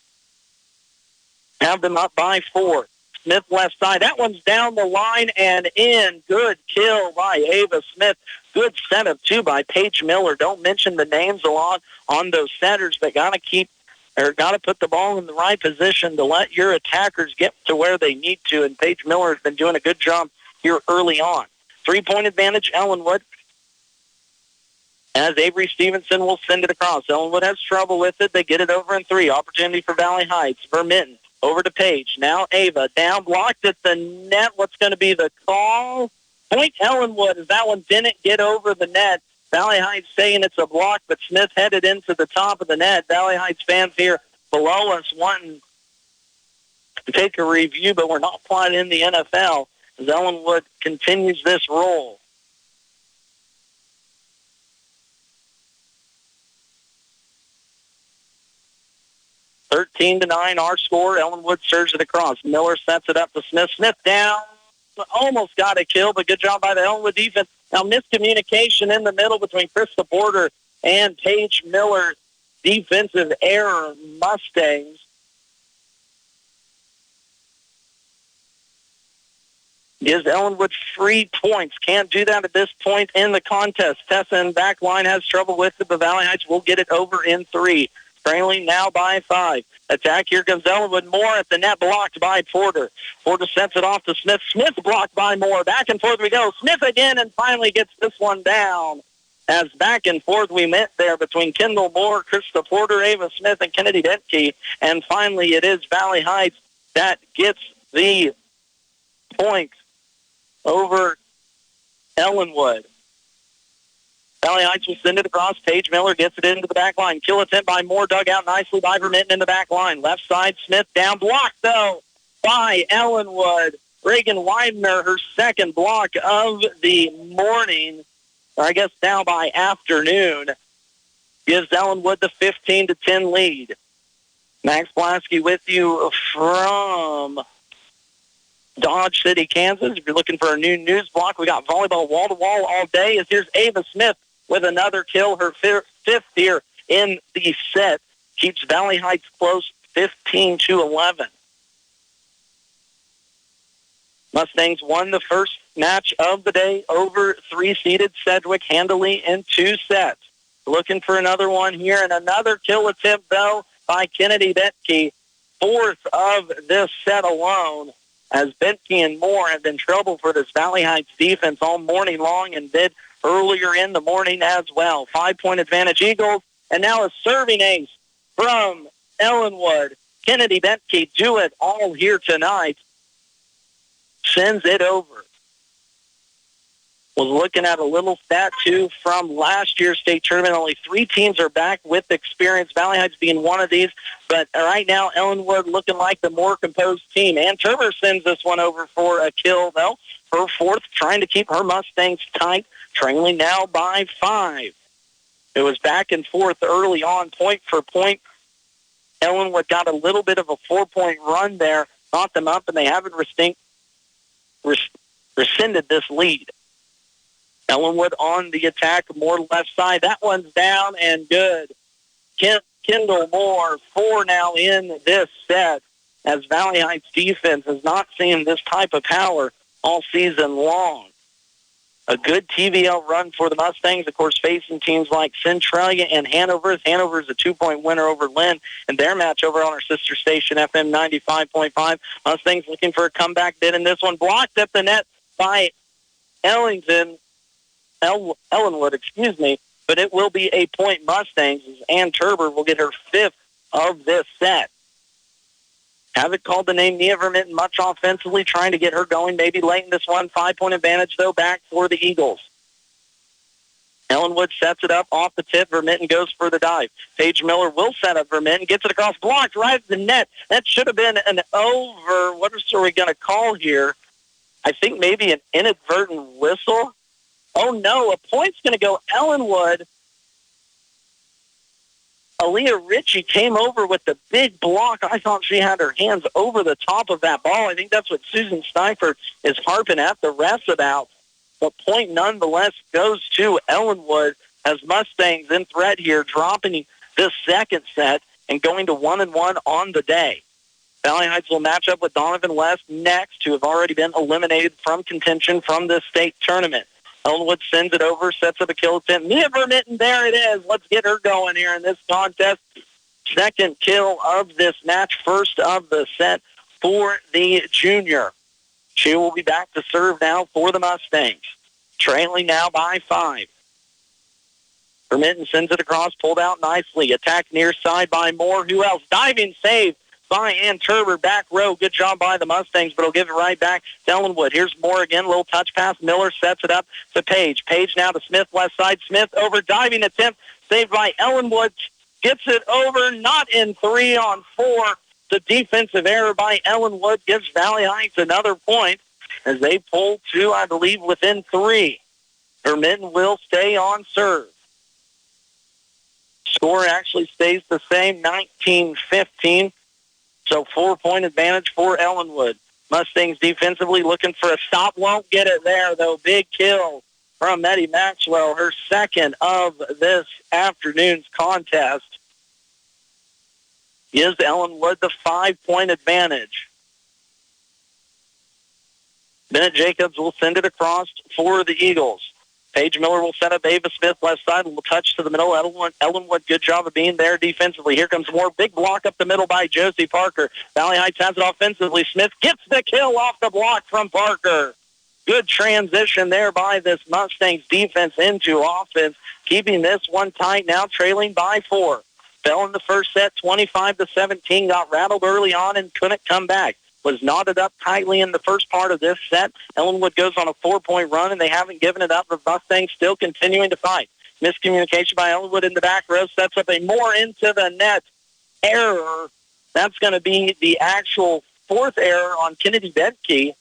Have them up by 4. Smith left side. That one's down the line and in. Good kill by Ava Smith. Good setup, too, by Paige Miller. Don't mention the names a lot on those setters, but got to put the ball in the right position to let your attackers get to where they need to, and Paige Miller has been doing a good job here early on. 3-point advantage, Ellinwood, as Avery Stevenson will send it across. Ellinwood has trouble with it. They get it over in 3. Opportunity for Valley Heights. Vermitten over to Page. Now Ava down, blocked at the net. What's going to be the call? Point Ellinwood, as that one didn't get over the net. Valley Heights saying it's a block, but Smith headed into the top of the net. Valley Heights fans here below us wanting to take a review, but we're not playing in the NFL as Ellinwood continues this roll. (13-9) our score. Ellinwood serves it across. Miller sets it up to Smith. Smith down. Almost got a kill, but good job by the Ellinwood defense. Now, miscommunication in the middle between Krista Porter and Paige Miller. Defensive error, Mustangs. Gives Ellinwood 3 points. Can't do that at this point in the contest. Tessa in back line has trouble with it, but Valley Heights will get it over in 3. Trailing now by 5. Attack, here comes Ellinwood. Moore at the net, blocked by Porter. Porter sends it off to Smith. Smith blocked by Moore. Back and forth we go. Smith again, and finally gets this one down. As back and forth we met there between Kendall Moore, Krista Porter, Ava Smith, and Kennedy Dentke. And finally it is Valley Heights that gets the point over Ellinwood. Valley Heights will send it across. Paige Miller gets it into the back line. Kill attempt by Moore, dug out nicely by Vermitten in the back line. Left side, Smith down. Blocked, though, by Ellinwood. Reagan Widener, her second block of the morning, or I guess now by afternoon, gives Ellinwood the 15-10 lead. Max Blasky with you from Dodge City, Kansas. If you're looking for a new news block, we got volleyball wall-to-wall all day. As here's Ava Smith with another kill, her fifth here in the set. Keeps Valley Heights close, 15-11. Mustangs won the first match of the day over 3-seeded Sedgwick handily in 2 sets. Looking for another one here, and another kill attempt, though, by Kennedy Betke. 4th of this set alone, as Betke and Moore have been trouble for this Valley Heights defense all morning long and did earlier in the morning as well. 5-point advantage Eagles, and now a serving ace from Ellinwood. Kennedy Betke do it all here tonight. Sends it over. Was looking at a little stat, too, from last year's state tournament. Only 3 teams are back with experience, Valley Heights being one of these. But right now, Ellinwood looking like the more composed team. Ann Turber sends this one over for a kill, though. Her 4th, trying to keep her Mustangs tight, trailing now by 5. It was back and forth early on, point for point. Ellinwood got a little bit of a 4-point run there, brought them up, and they haven't rescinded this lead. Ellinwood on the attack, Moore left side. That one's down and good. Kendall Moore, 4 now in this set, as Valley Heights defense has not seen this type of power all season long. A good TVL run for the Mustangs, of course, facing teams like Centralia and Hanover. Hanover is a 2-point winner over Lynn in their match over on our sister station, FM 95.5. Mustangs looking for a comeback bid in this one. Blocked at the net by Ellinwood, but it will be a point Mustangs as Ann Turber will get her 5th of this set. Haven't called the name Nia Vermitten much offensively, trying to get her going maybe late in this one. 5-point advantage, though, back for the Eagles. Ellinwood sets it up off the tip. Vermitten goes for the dive. Paige Miller will set up Vermitten, gets it across, blocked right at the net. That should have been an over. What are we going to call here? I think maybe an inadvertent whistle. Oh, no, a point's going to go Ellinwood. Aaliyah Ritchie came over with the big block. I thought she had her hands over the top of that ball. I think that's what Susan Steinford is harping at the refs about. but point nonetheless goes to Ellinwood as Mustangs in threat here, dropping this second set and going to 1-1 on the day. Valley Heights will match up with Donovan West next, who have already been eliminated from contention from this state tournament. Ellinwood sends it over, sets up a kill attempt. Mia Vermitten, there it is. Let's get her going here in this contest. Second kill of this match, first of the set for the junior. She will be back to serve now for the Mustangs, trailing now by 5. Vermitten sends it across, pulled out nicely. Attack near side by Moore. Who else? Diving save by Ann Turber, back row. Good job by the Mustangs, but he'll give it right back to Ellinwood. Here's Moore again, little touch pass. Miller sets it up to Page. Page now to Smith, left side. Smith over, diving attempt, saved by Ellinwood. Gets it over, not in 3 on 4. The defensive error by Ellinwood gives Valley Heights another point as they pull to, I believe, within 3. Vermitten will stay on serve. Score actually stays the same, 19-15. So 4-point advantage for Ellinwood. Mustangs defensively looking for a stop. Won't get it there, though. Big kill from Eddie Maxwell, her second of this afternoon's contest. Gives Ellinwood the 5-point advantage. Bennett Jacobs will send it across for the Eagles. Paige Miller will set up Ava Smith left side. Will touch to the middle. Ellinwood, good job of being there defensively. Here comes more. Big block up the middle by Josie Parker. Valley Heights has it offensively. Smith gets the kill off the block from Parker. Good transition there by this Mustangs defense into offense, keeping this one tight now, trailing by 4. Fell in the first set, 25-17. Got rattled early on and couldn't come back. Was knotted up tightly in the first part of this set. Ellinwood goes on a 4-point run, and they haven't given it up. The Mustangs still continuing to fight. Miscommunication by Ellinwood in the back row sets up a more into the net error. That's going to be the actual 4th error on Kennedy Bedke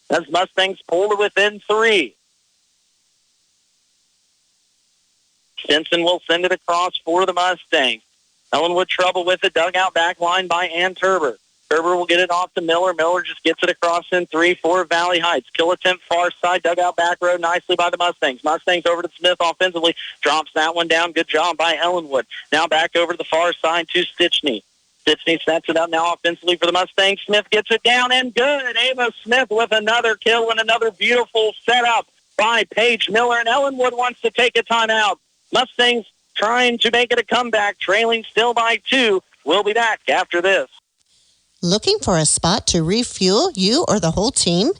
as Mustangs pull to within 3. Stinson will send it across for the Mustangs. Ellinwood trouble with it. Dugout back line by Ann Turber. Turber will get it off to Miller. Miller just gets it across in 3 for Valley Heights. Kill attempt far side. Dugout back row nicely by the Mustangs. Mustangs over to Smith offensively. Drops that one down. Good job by Ellinwood. Now back over to the far side to Stitchney. Stitchney sets it up now offensively for the Mustangs. Smith gets it down and good. Ava Smith with another kill and another beautiful setup by Paige Miller. And Ellinwood wants to take a timeout. Mustangs trying to make it a comeback, trailing still by 2. We'll be back after this. Looking for a spot to refuel you or the whole team?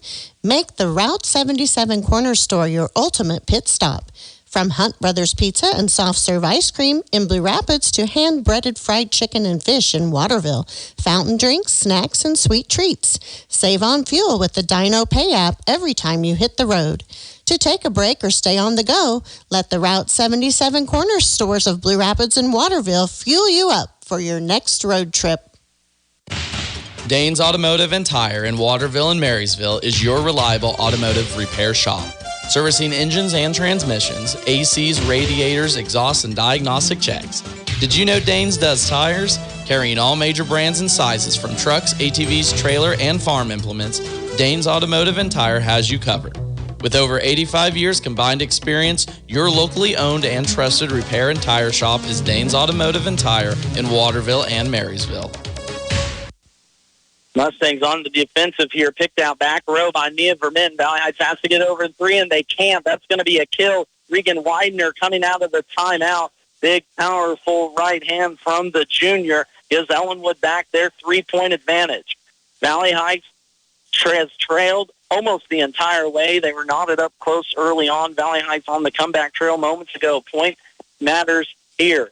Make the Route 77 Corner Store your ultimate pit stop. From Hunt Brothers Pizza and soft serve ice cream in Blue Rapids to hand-breaded fried chicken and fish in Waterville, fountain drinks, snacks, and sweet treats. Save on fuel with the Dino Pay app every time you hit the road. To take a break or stay on the go, let the Route 77 Corner Stores of Blue Rapids and Waterville fuel you up for your next road trip. Danes Automotive and Tire in Waterville and Marysville is your reliable automotive repair shop. Servicing engines and transmissions, ACs, radiators, exhausts, and diagnostic checks. Did you know Danes does tires? Carrying all major brands and sizes from trucks, ATVs, trailer, and farm implements, Danes Automotive and Tire has you covered. With over 85 years combined experience, your locally owned and trusted repair and tire shop is Danes Automotive and Tire in Waterville and Marysville. Mustangs on the defensive here, picked out back row by Mia Vermitten. Valley Heights has to get over in 3, and they can't. That's going to be a kill. Regan Widener coming out of the timeout. Big, powerful right hand from the junior gives Ellinwood back their 3-point advantage. Valley Heights has trailed almost the entire way. They were knotted up close early on. Valley Heights on the comeback trail moments ago. Point matters here.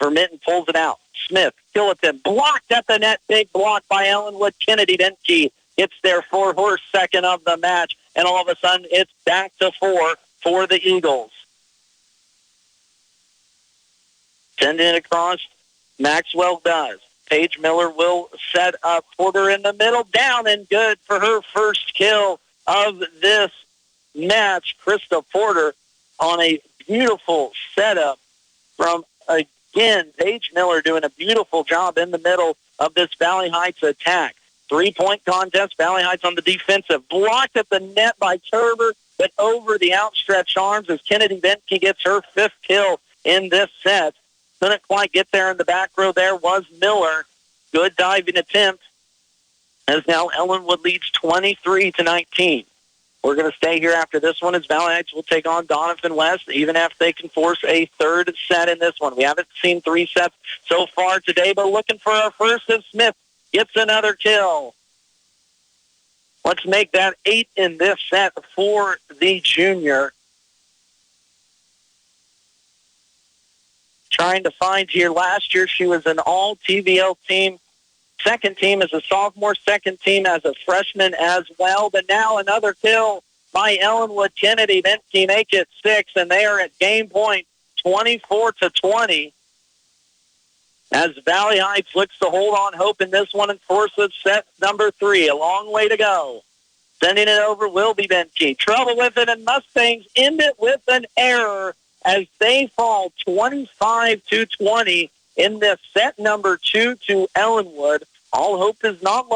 Vermitten pulls it out. Smith, kill attempt, blocked at the net. Big block by Ellinwood. Kennedy Denke gets there for her second of the match, and all of a sudden it's back to 4 for the Eagles. Sending it across, Maxwell does. Paige Miller will set up Porter in the middle, down and good for her first kill of this match. Krista Porter on a beautiful setup from again, Paige Miller doing a beautiful job in the middle of this Valley Heights attack. 3-point contest, Valley Heights on the defensive. Blocked at the net by Turber. but over the outstretched arms as Kennedy Benke gets her 5th kill in this set. Couldn't quite get there in the back row. There was Miller. Good diving attempt as now Ellinwood leads 23-19. We're going to stay here after this one as Valley Heights will take on Donovan West, even if they can force a 3rd set in this one. We haven't seen 3 sets so far today, but looking for our first as Smith gets another kill. Let's make that 8 in this set for the junior. Trying to find here. Last year she was an all-TVL team. 2nd team as a sophomore, 2nd team as a freshman as well. But now another kill by Ellinwood. Kennedy Benke make it 6, and they are at game point 24-20. As Valley Heights looks to hold on hope in this one and forces set number 3. A long way to go. Sending it over will be Benke. Trouble with it, and Mustangs end it with an error as they fall 25-20 in this set number 2 to Ellinwood. All hope is not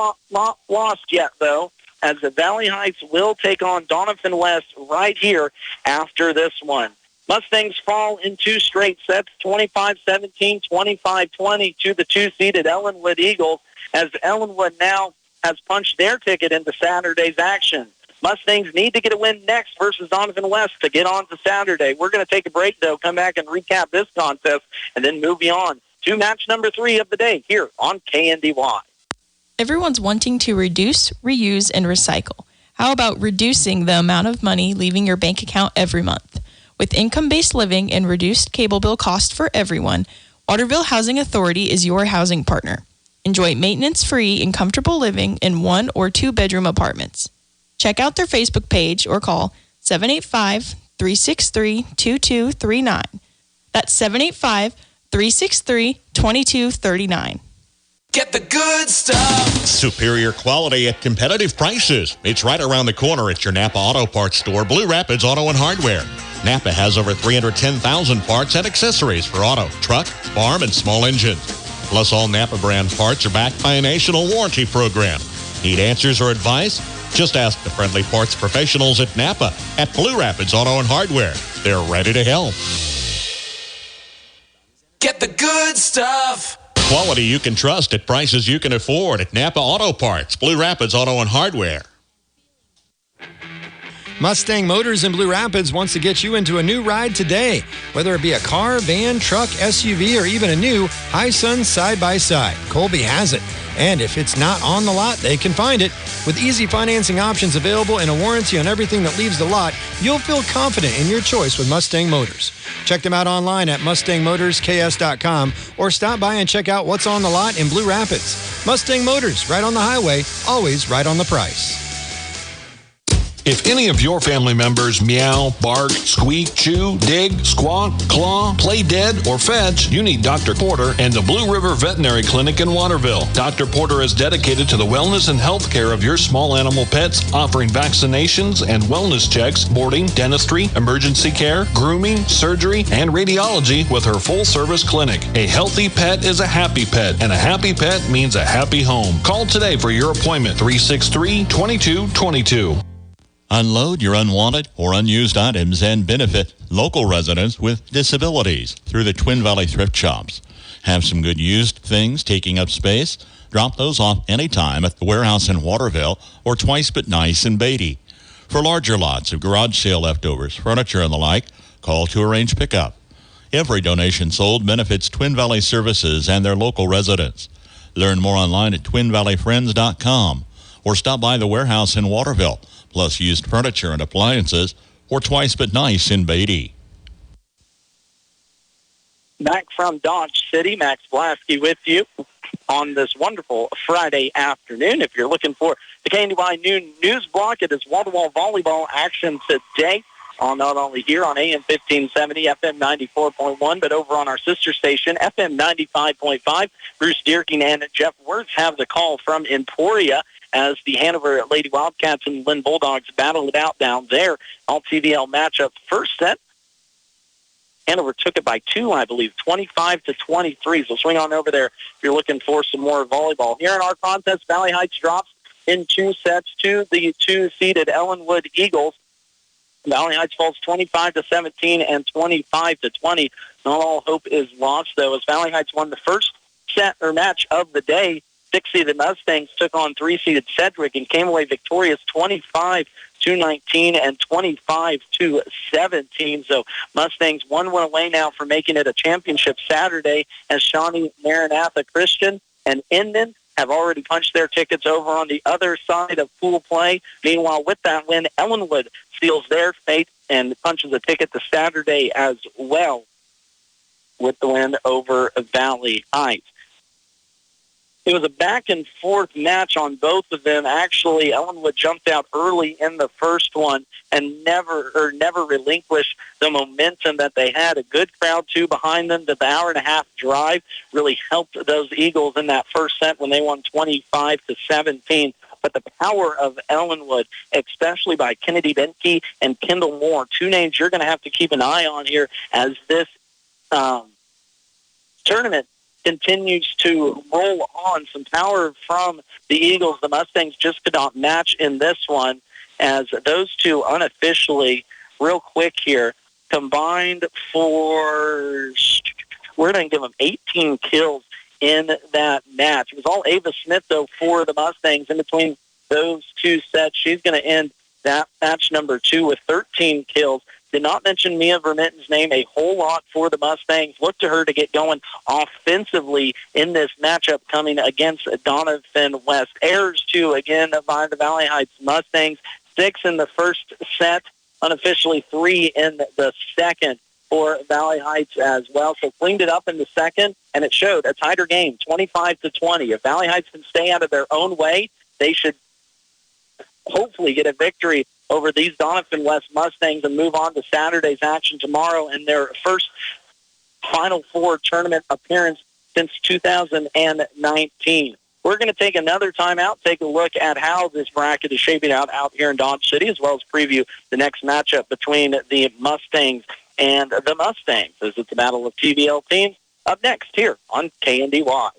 lost yet, though, as the Valley Heights will take on Donovan West right here after this one. Mustangs fall in 2 straight sets, 25-17, 25-20 to the 2-seeded Ellinwood Eagles, as Ellinwood now has punched their ticket into Saturday's action. Mustangs need to get a win next versus Donovan West to get on to Saturday. We're going to take a break, though, come back and recap this contest, and then move on to match number 3 of the day here on KNDY. Everyone's wanting to reduce, reuse, and recycle. How about reducing the amount of money leaving your bank account every month? With income-based living and reduced cable bill cost for everyone, Waterville Housing Authority is your housing partner. Enjoy maintenance-free and comfortable living in 1 or 2-bedroom apartments. Check out their Facebook page or call 785-363-2239. That's 785-363-2239. Get the good stuff. Superior quality at competitive prices. It's right around the corner at your Napa Auto Parts store, Blue Rapids Auto and Hardware. Napa has over 310,000 parts and accessories for auto, truck, farm, and small engines. Plus, all Napa brand parts are backed by a national warranty program. Need answers or advice? Just ask the friendly parts professionals at Napa at Blue Rapids Auto and Hardware. They're ready to help. Get the good stuff. Quality you can trust at prices you can afford at Napa Auto Parts, Blue Rapids Auto and Hardware. Mustang Motors in Blue Rapids wants to get you into a new ride today, whether it be a car, van, truck, SUV, or even a new Hi-Sun side-by-side. Colby has it. And if it's not on the lot, they can find it. With easy financing options available and a warranty on everything that leaves the lot, you'll feel confident in your choice with Mustang Motors. Check them out online at MustangMotorsKS.com or stop by and check out what's on the lot in Blue Rapids. Mustang Motors, right on the highway, always right on the price. If any of your family members meow, bark, squeak, chew, dig, squawk, claw, play dead, or fetch, you need Dr. Porter and the Blue River Veterinary Clinic in Waterville. Dr. Porter is dedicated to the wellness and health care of your small animal pets, offering vaccinations and wellness checks, boarding, dentistry, emergency care, grooming, surgery, and radiology with her full-service clinic. A healthy pet is a happy pet, and a happy pet means a happy home. Call today for your appointment, 363-2222. Unload your unwanted or unused items and benefit local residents with disabilities through the Twin Valley Thrift Shops. Have some good used things taking up space? Drop those off anytime at the warehouse in Waterville or Twice But Nice in Beatty. For larger lots of garage sale leftovers, furniture, and the like, call to arrange pickup. Every donation sold benefits Twin Valley Services and their local residents. Learn more online at twinvalleyfriends.com or stop by the warehouse in Waterville, plus used furniture and appliances, or Twice But Nice in Beatty. Back from Dodge City, Max Blasky with you on this wonderful Friday afternoon. If you're looking for the KNDY noon news block, it is wall-to-wall volleyball action today, not only here on AM 1570, FM 94.1, but over on our sister station, FM 95.5. Bruce Dierking and Jeff Wirtz have the call from Emporia as the Hanover Lady Wildcats and Lynn Bulldogs battle it out down there. All-TVL matchup first set. Hanover took it by 2, I believe, 25-23. So swing on over there if you're looking for some more volleyball. Here in our contest, Valley Heights drops in 2 sets to the 2-seeded Ellinwood Eagles. Valley Heights falls 25-17 and 25-20. Not all hope is lost, though, as Valley Heights won the first set or match of the day. 6-seeded Mustangs took on 3-seeded Sedgwick and came away victorious 25-19 and 25-17. So Mustangs one win away now for making it a championship Saturday, as Shawnee, Maranatha Christian, and Inman have already punched their tickets over on the other side of pool play. Meanwhile, with that win, Ellinwood seals their fate and punches a ticket to Saturday as well with the win over Valley Heights. It was a back-and-forth match on both of them. Actually, Ellinwood jumped out early in the first one and never relinquished the momentum that they had. A good crowd, too, behind them. The hour-and-a-half drive really helped those Eagles in that first set when they won 25-17. But the power of Ellinwood, especially by Kennedy Benke and Kendall Moore, two names you're going to have to keep an eye on here as this tournament continues to roll on. Some power from the Eagles. The Mustangs just could not match in this one, as those two unofficially, real quick here, combined for, we're going to give them 18 kills in that match. It was all Ava Smith, though, for the Mustangs. In between those two sets, she's going to end that match number 2 with 13 kills. Did not mention Mia Vermitten's name a whole lot for the Mustangs. Look to her to get going offensively in this matchup coming against Donovan West. Errors, too, again, by the Valley Heights Mustangs. 6 in the first set, unofficially 3 in the second for Valley Heights as well. So cleaned it up in the second, and it showed a tighter game, 25-20. If Valley Heights can stay out of their own way, they should hopefully get a victory over these Donovan West Mustangs and move on to Saturday's action tomorrow in their first Final Four tournament appearance since 2019. We're going to take another time out, take a look at how this bracket is shaping out here in Dodge City, as well as preview the next matchup between the Mustangs and the Mustangs, as it's a battle of TVL teams, up next here on KNDY.